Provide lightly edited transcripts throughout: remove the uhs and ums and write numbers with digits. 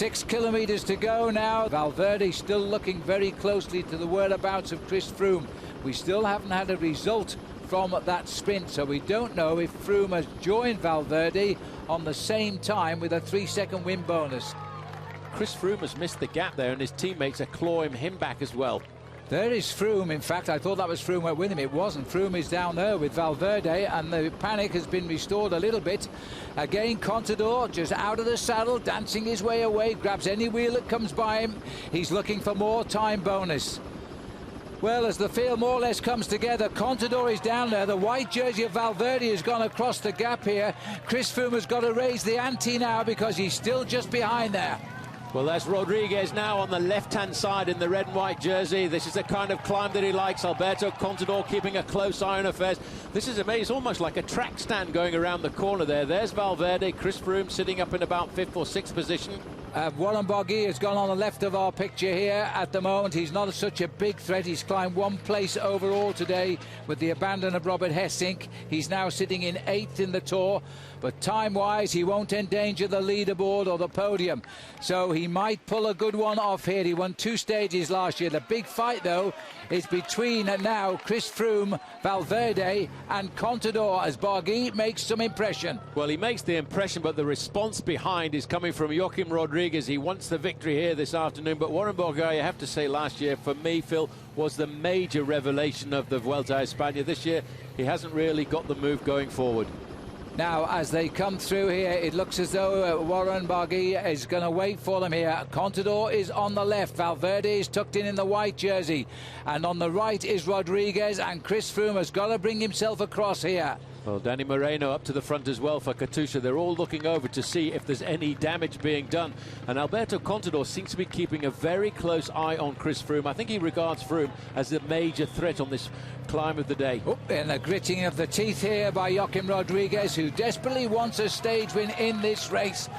6 kilometers to go now. Valverde still looking very closely to the whereabouts of Chris Froome. We still haven't had a result from that sprint, so we don't know if Froome has joined Valverde on the same time with a 3-second win bonus. Chris Froome has missed the gap there, and his teammates are clawing him back as well. There is Froome. In fact, I thought that was Froome went with him. It wasn't. Froome is down there with Valverde, and the panic has been restored a little bit. Again, Contador just out of the saddle, dancing his way away, grabs any wheel that comes by him. He's looking for more time bonus. Well, as the field more or less comes together, Contador is down there. The white jersey of Valverde has gone across the gap here. Chris Froome has got to raise the ante now because he's still just behind there. Well, there's Rodriguez now on the left-hand side in the red and white jersey. This is the kind of climb that he likes. Alberto Contador keeping a close eye on affairs. This is amazing. It's almost like a track stand going around the corner there. There's Valverde, Chris Froome sitting up in about 5th or 6th position. Warren Barguil has gone on the left of our picture here at the moment. He's not such a big threat. He's climbed 1 place overall today with the abandon of Robert Hessink. He's now sitting in 8th in the Tour, but time-wise he won't endanger the leaderboard or the podium, so he might pull a good one off here. He won 2 stages last year. The big fight though is between now Chris Froome, Valverde and Contador as Barguil makes some impression. Well, he makes the impression, but the response behind is coming from Joaquim Rodriguez. He wants the victory here this afternoon, but Warren Barguil, I have to say, last year for me, Phil, was the major revelation of the Vuelta a España. This year he hasn't really got the move going forward. Now, as they come through here, it looks as though Warren Barguil is going to wait for them here. Contador is on the left. Valverde is tucked in the white jersey. And on the right is Rodriguez, and Chris Froome has got to bring himself across here. Well, Danny Moreno up to the front as well for Katusha. They're all looking over to see if there's any damage being done. And Alberto Contador seems to be keeping a very close eye on Chris Froome. I think he regards Froome as the major threat on this climb of the day. Oh, and a gritting of the teeth here by Joaquim Rodriguez, who desperately wants a stage win in this race.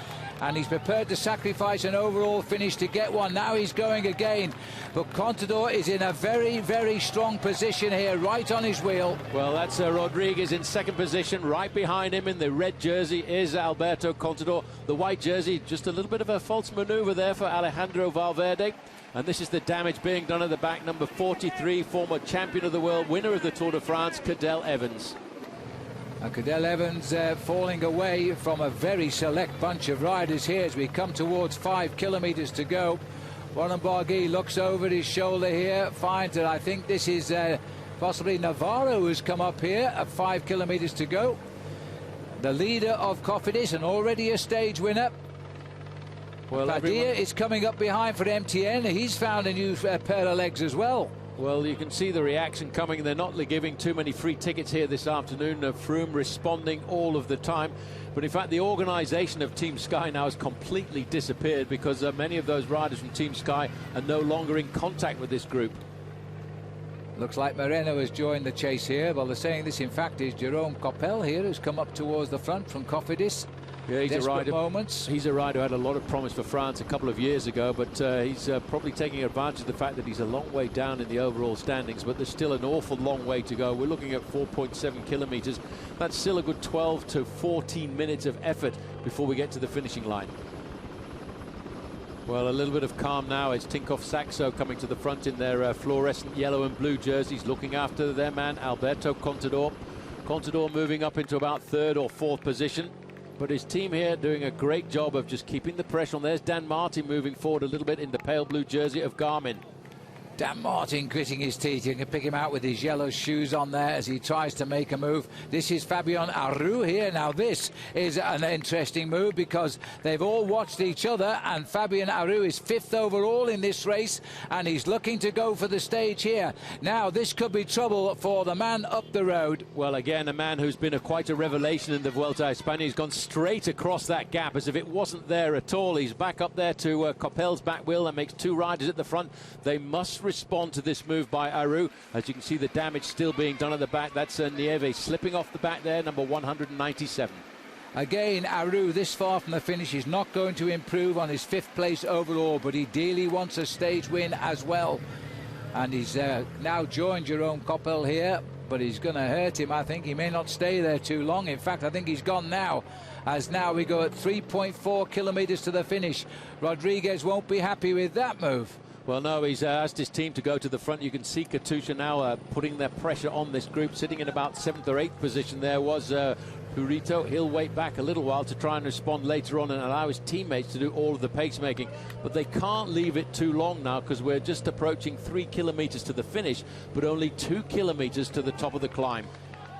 And he's prepared to sacrifice an overall finish to get one. Now he's going again. But Contador is in a very, very strong position here, right on his wheel. Well, that's Rodriguez in 2nd position. Right behind him in the red jersey is Alberto Contador. The white jersey, just a little bit of a false maneuver there for Alejandro Valverde. And this is the damage being done at the back. Number 43, former champion of the world, winner of the Tour de France, Cadel Evans. Cadel Evans falling away from a very select bunch of riders here as we come towards 5 kilometers to go. Warren Barguil looks over his shoulder here, finds that I think this is possibly Navarro who's come up here at 5 kilometers to go. The leader of Cofidis and already a stage winner. Well, Padilla is coming up behind for MTN. He's found a new pair of legs as well. Well, you can see the reaction coming. They're not giving too many free tickets here this afternoon. Froome responding all of the time. But in fact, the organisation of Team Sky now has completely disappeared because many of those riders from Team Sky are no longer in contact with this group. Looks like Moreno has joined the chase here. Well, they're saying this, in fact, is Jerome Coppel here, who's come up towards the front from Cofidis. Yeah, he's a rider. Moments. He's a rider who had a lot of promise for France a couple of years ago, but he's probably taking advantage of the fact that he's a long way down in the overall standings, but there's still an awful long way to go. We're looking at 4.7 kilometers. That's still a good 12 to 14 minutes of effort before we get to the finishing line. Well, a little bit of calm now. It's Tinkoff Saxo coming to the front in their fluorescent yellow and blue jerseys, looking after their man Alberto Contador. Contador moving up into about 3rd or 4th position. But his team here doing a great job of just keeping the pressure on. There's Dan Martin moving forward a little bit in the pale blue jersey of Garmin. Dan Martin gritting his teeth. You can pick him out with his yellow shoes on there as he tries to make a move. This is Fabian Aru here. Now this is an interesting move because they've all watched each other, and Fabian Aru is 5th overall in this race, and he's looking to go for the stage here. Now this could be trouble for the man up the road. Well, again, a man who's been quite a revelation in the Vuelta a España. He's gone straight across that gap as if it wasn't there at all. He's back up there to Coppel's back wheel. That makes 2 riders at the front. They must respond to this move by Aru. As you can see, the damage still being done at the back. That's Nieve slipping off the back there, number 197. Again, Aru this far from the finish is not going to improve on his 5th place overall, but he dearly wants a stage win as well. And he's now joined Jerome Coppel here but he's going to hurt him. I think he may not stay there too long. In fact, I think he's gone now, as now we go at 3.4 kilometres to the finish. Rodriguez won't be happy with that move. Well, no, he's asked his team to go to the front. You can see Katusha now putting their pressure on this group. Sitting in about 7th or 8th position there was Purito. He'll wait back a little while to try and respond later on and allow his teammates to do all of the pacemaking. But they can't leave it too long now, because we're just approaching 3 kilometres to the finish, but only 2 kilometres to the top of the climb.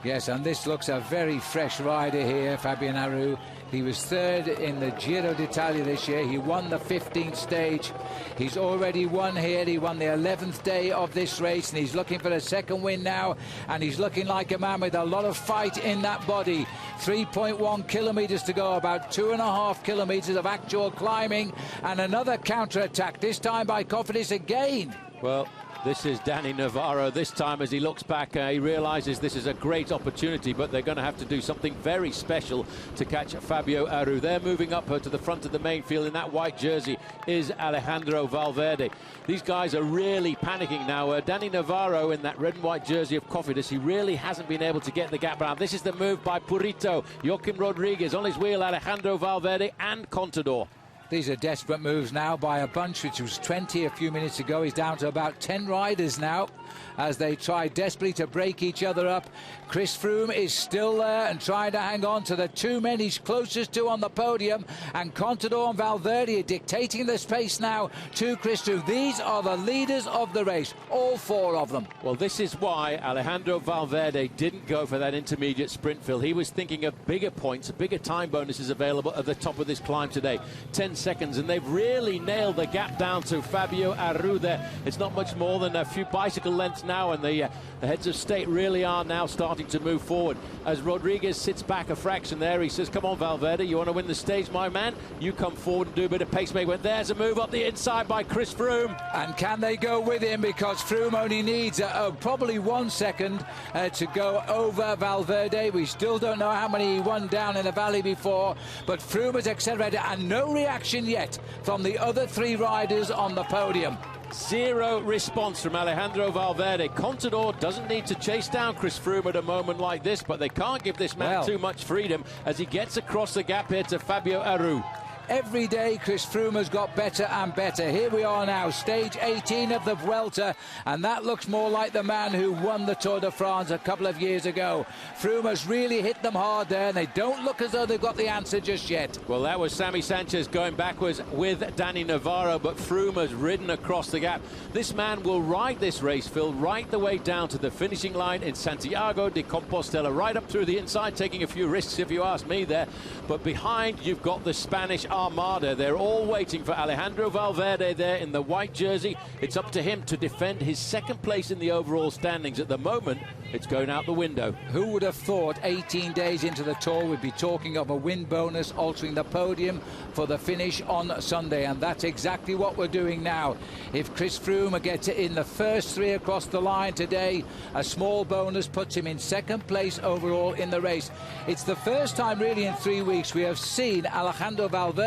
Yes, and this looks a very fresh rider here, Fabian Aru. He was 3rd in the Giro d'Italia this year. He won the 15th stage. He's already won here. He won the 11th day of this race, and he's looking for a second win now. And he's looking like a man with a lot of fight in that body. 3.1 kilometres to go, about 2.5 kilometres of actual climbing, and another counter-attack, this time by Cofidis again. Well, this is Danny Navarro. This time, as he looks back, he realizes this is a great opportunity, but they're going to have to do something very special to catch Fabio Aru. They're moving up to the front of the main field. In that white jersey is Alejandro Valverde. These guys are really panicking now. Danny Navarro in that red and white jersey of Cofidis, he really hasn't been able to get the gap around. This is the move by Purito. Joaquim Rodriguez on his wheel, Alejandro Valverde and Contador. These are desperate moves now by a bunch which was 20 a few minutes ago. He's down to about 10 riders now as they try desperately to break each other up. Chris Froome is still there and trying to hang on to the 2 men he's closest to on the podium, and Contador and Valverde are dictating the space now to Chris Froome. These are the leaders of the race, all 4 of them. Well, this is why Alejandro Valverde didn't go for that intermediate sprint, Phil. He was thinking of bigger points, bigger time bonuses available at the top of this climb today. 10 seconds, and they've really nailed the gap down to Fabio Aru there. It's not much more than a few bicycle lengths now, and the heads of state really are now starting to move forward. As Rodriguez sits back a fraction there, he says, come on, Valverde, you want to win the stage, my man? You come forward and do a bit of pacemaking. There's a move up the inside by Chris Froome. And can they go with him? Because Froome only needs probably 1 second to go over Valverde. We still don't know how many he won down in the valley before, but Froome has accelerated, and no reaction yet from the other 3 riders on the podium. Zero response from Alejandro Valverde. Contador doesn't need to chase down Chris Froome at a moment like this, but they can't give this man too much freedom as he gets across the gap here to Fabio Aru. Every day Chris Froome has got better and better. Here we are now, stage 18 of the Vuelta, and that looks more like the man who won the Tour de France a couple of years ago. Froome has really hit them hard there, and they don't look as though they've got the answer just yet. Well, that was Sammy Sanchez going backwards with Danny Navarro, but Froome has ridden across the gap. This man will ride this race, Phil, right the way down to the finishing line in Santiago de Compostela, right up through the inside, taking a few risks, if you ask me there. But behind, you've got the Spanish Armada. They're all waiting for Alejandro Valverde there in the white jersey. It's up to him to defend his 2nd place in the overall standings. At the moment, it's going out the window. Who would have thought 18 days into the Tour we'd be talking of a win bonus altering the podium for the finish on Sunday? And that's exactly what we're doing now. If Chris Froome gets in the first 3 across the line today, a small bonus puts him in 2nd place overall in the race. It's the first time really in 3 weeks we have seen Alejandro Valverde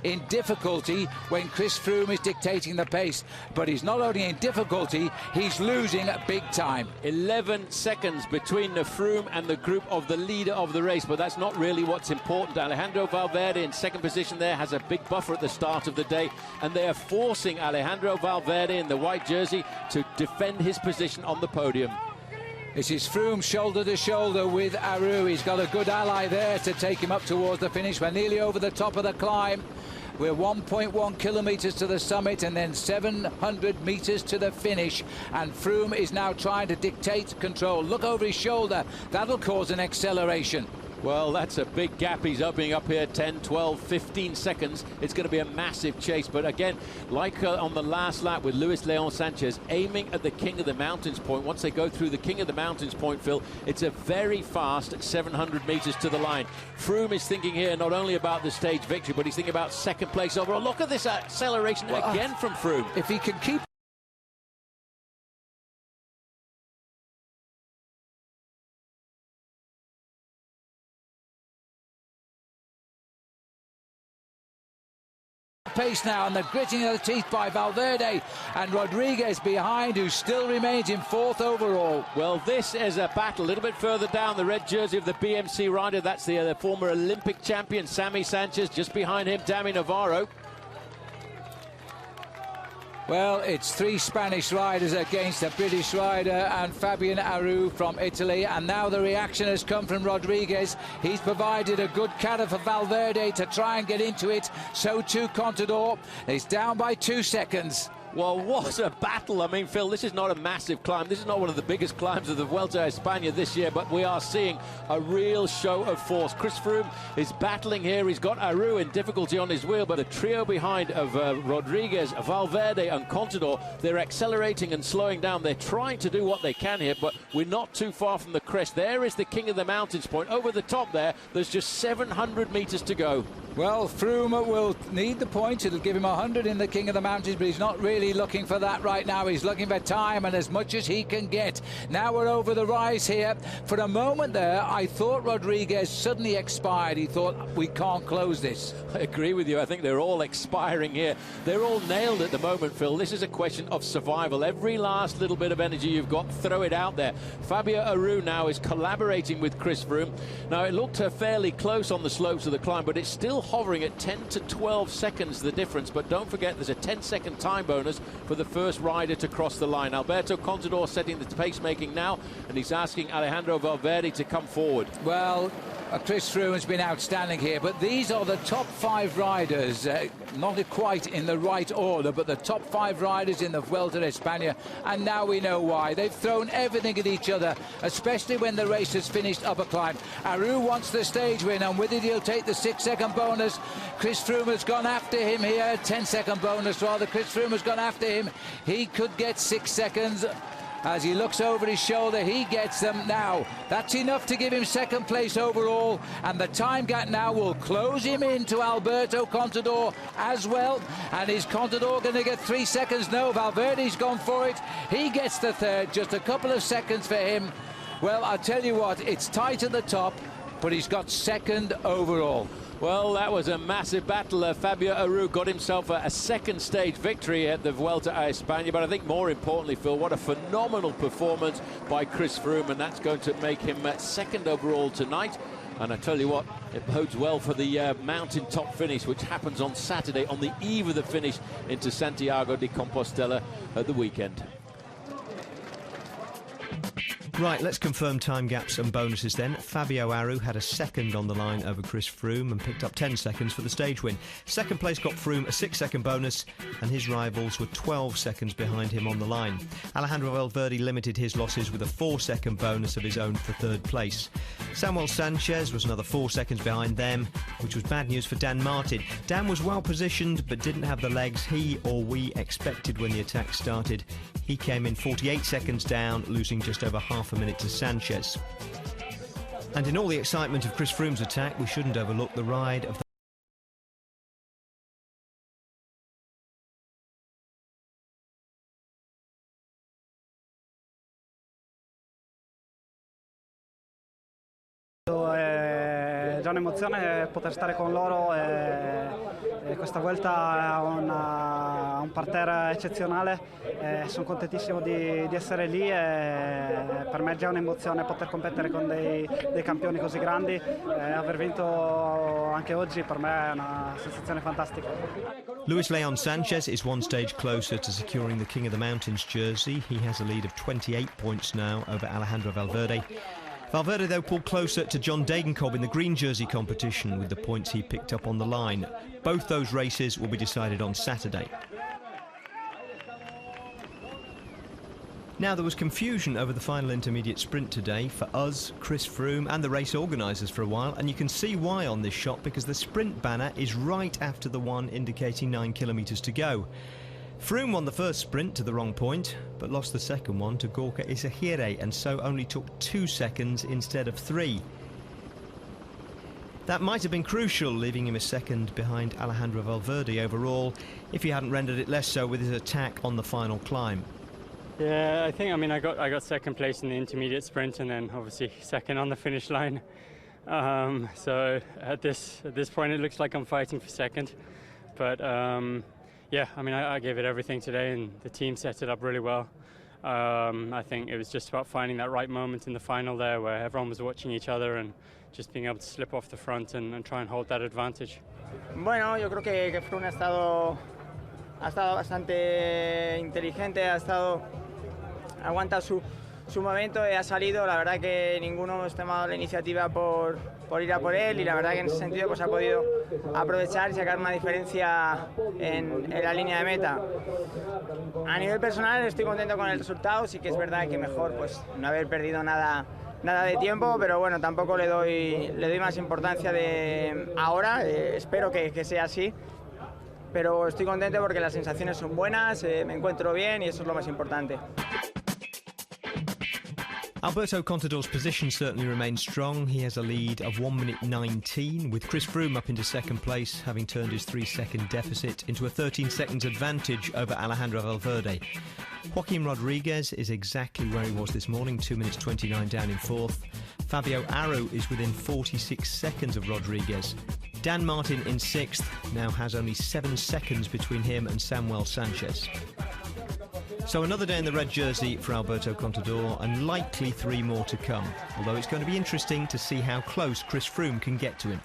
in difficulty when Chris Froome is dictating the pace. But he's not only in difficulty, he's losing big time. 11 seconds between the Froome and the group of the leader of the race, but that's not really what's important. Alejandro Valverde in 2nd position there has a big buffer at the start of the day, and they are forcing Alejandro Valverde in the white jersey to defend his position on the podium. This is Froome shoulder to shoulder with Aru. He's got a good ally there to take him up towards the finish. We're nearly over the top of the climb. We're 1.1 kilometres to the summit and then 700 metres to the finish. And Froome is now trying to dictate control. Look over his shoulder. That'll cause an acceleration. Well, that's a big gap. He's opening up here 10, 12, 15 seconds. It's going to be a massive chase. But again, like on the last lap with Luis Leon Sanchez, aiming at the King of the Mountains point. Once they go through the King of the Mountains point, Phil, it's a very fast 700 meters to the line. Froome is thinking here not only about the stage victory, but he's thinking about 2nd place overall. Look at this acceleration again from Froome. If he can keep pace now, and the gritting of the teeth by Valverde, and Rodriguez behind, who still remains in 4th overall. Well, this is a battle a little bit further down. The red jersey of the BMC rider, that's the former Olympic champion Sammy Sanchez. Just behind him, Dami Navarro. Well, it's 3 Spanish riders against a British rider and Fabian Aru from Italy, and now the reaction has come from Rodriguez. He's provided a good counter for Valverde to try and get into it. So too Contador. He's down by 2 seconds. Well, what a battle. I mean, Phil, this is not a massive climb. This is not one of the biggest climbs of the Vuelta a España this year, but we are seeing a real show of force. Chris Froome is battling here. He's got Aru in difficulty on his wheel, but the trio behind of Rodriguez, Valverde and Contador, they're accelerating and slowing down. They're trying to do what they can here, but we're not too far from the crest. There is the King of the Mountains point. Over the top there, there's just 700 meters to go. Well, Froome will need the point. It'll give him 100 in the King of the Mountains, but he's not really looking for that right now. He's looking for time and as much as he can get. Now we're over the rise here. For a moment there, I thought Rodriguez suddenly expired. He thought, we can't close this. I agree with you. I think they're all expiring here. They're all nailed at the moment, Phil. This is a question of survival. Every last little bit of energy you've got, throw it out there. Fabio Aru now is collaborating with Chris Froome. Now, it looked fairly close on the slopes of the climb, but it's still hovering at 10 to 12 seconds the difference. But don't forget, there's a 10-second time bonus for the first rider to cross the line. Alberto Contador setting the pacemaking now, and he's asking Alejandro Valverde to come forward. Well, Chris Froome has been outstanding here, but these are the top 5 riders, not quite in the right order, but the top 5 riders in the Vuelta a España, and now we know why. They've thrown everything at each other, especially when the race has finished up a climb. Aru wants the stage win, and with it he'll take the 6-second bonus. Chris Froome has gone after him here, 10-second bonus rather. Chris Froome has gone after him. He could get 6 seconds. As he looks over his shoulder, he gets them now. That's enough to give him 2nd place overall, and the time gap now will close him into Alberto Contador as well. And is Contador going to get 3 seconds? No, Valverde's gone for it. He gets the 3rd, just a couple of seconds for him. Well, I'll tell you what, it's tight at the top, but he's got 2nd overall. Well, that was a massive battle. Fabio Aru got himself a 2nd stage victory at the Vuelta a España, but I think more importantly, Phil, what a phenomenal performance by Chris Froome, and that's going to make him 2nd overall tonight. And I tell you what, it bodes well for the mountain top finish, which happens on Saturday, on the eve of the finish into Santiago de Compostela at the weekend. Right, let's confirm time gaps and bonuses then. Fabio Aru had a 2nd on the line over Chris Froome and picked up 10 seconds for the stage win. 2nd place got Froome a 6-second bonus, and his rivals were 12 seconds behind him on the line. Alejandro Valverde limited his losses with a 4-second bonus of his own for 3rd place. Samuel Sanchez was another 4 seconds behind them, which was bad news for Dan Martin. Dan was well positioned but didn't have the legs he or we expected when the attack started. He came in 48 seconds down, losing just over half a minute to Sanchez. And in all the excitement of Chris Froome's attack, we shouldn't overlook the ride of the È già un'emozione poter stare con loro, e questa Vuelta ha un parterre eccezionale, sono contentissimo di essere lì, e per me è già un'emozione poter competere con dei campioni così grandi, aver vinto anche oggi per me è una sensazione fantastica. Luis Leon Sanchez is 1 stage closer to securing the King of the Mountains jersey. He has a lead of 28 points now over Alejandro Valverde. Valverde, though, pulled closer to John Degenkolb in the green jersey competition with the points he picked up on the line. Both those races will be decided on Saturday. Now, there was confusion over the final intermediate sprint today for us, Chris Froome and the race organisers for a while, and you can see why on this shot, because the sprint banner is right after the one indicating 9 kilometres to go. Froome won the first sprint to the wrong point, but lost the second one to Gorka Izagirre, and so only took 2 seconds instead of 3. That might have been crucial, leaving him a second behind Alejandro Valverde overall, if he hadn't rendered it less so with his attack on the final climb. Yeah, I got second place in the intermediate sprint, and then obviously second on the finish line. So at this point, it looks like I'm fighting for second. But yeah, I mean, I gave it everything today, and the team set it up really well. I think it was just about finding that right moment in the final there, where everyone was watching each other and just being able to slip off the front and try and hold that advantage. Bueno, yo creo que Froome ha estado bastante inteligente, aguanta su momento, ha salido. La verdad que ninguno hemos tomado la iniciativa por ir a por él, y la verdad que en ese sentido pues ha podido aprovechar y sacar una diferencia en la línea de meta. A nivel personal estoy contento con el resultado. Sí que es verdad que mejor pues no haber perdido nada de tiempo, pero bueno, tampoco le doy más importancia de ahora. Espero que sea así, pero estoy contento porque las sensaciones son buenas, me encuentro bien y eso es lo más importante. Alberto Contador's position certainly remains strong. He has a lead of 1 minute 19, with Chris Froome up into second place, having turned his 3-second deficit into a 13 seconds advantage over Alejandro Valverde. Joaquim Rodriguez is exactly where he was this morning, 2 minutes 29 down in fourth. Fabio Aru is within 46 seconds of Rodriguez. Dan Martin in sixth now has only 7 seconds between him and Samuel Sanchez. So another day in the red jersey for Alberto Contador, and likely 3 more to come, although it's going to be interesting to see how close Chris Froome can get to him.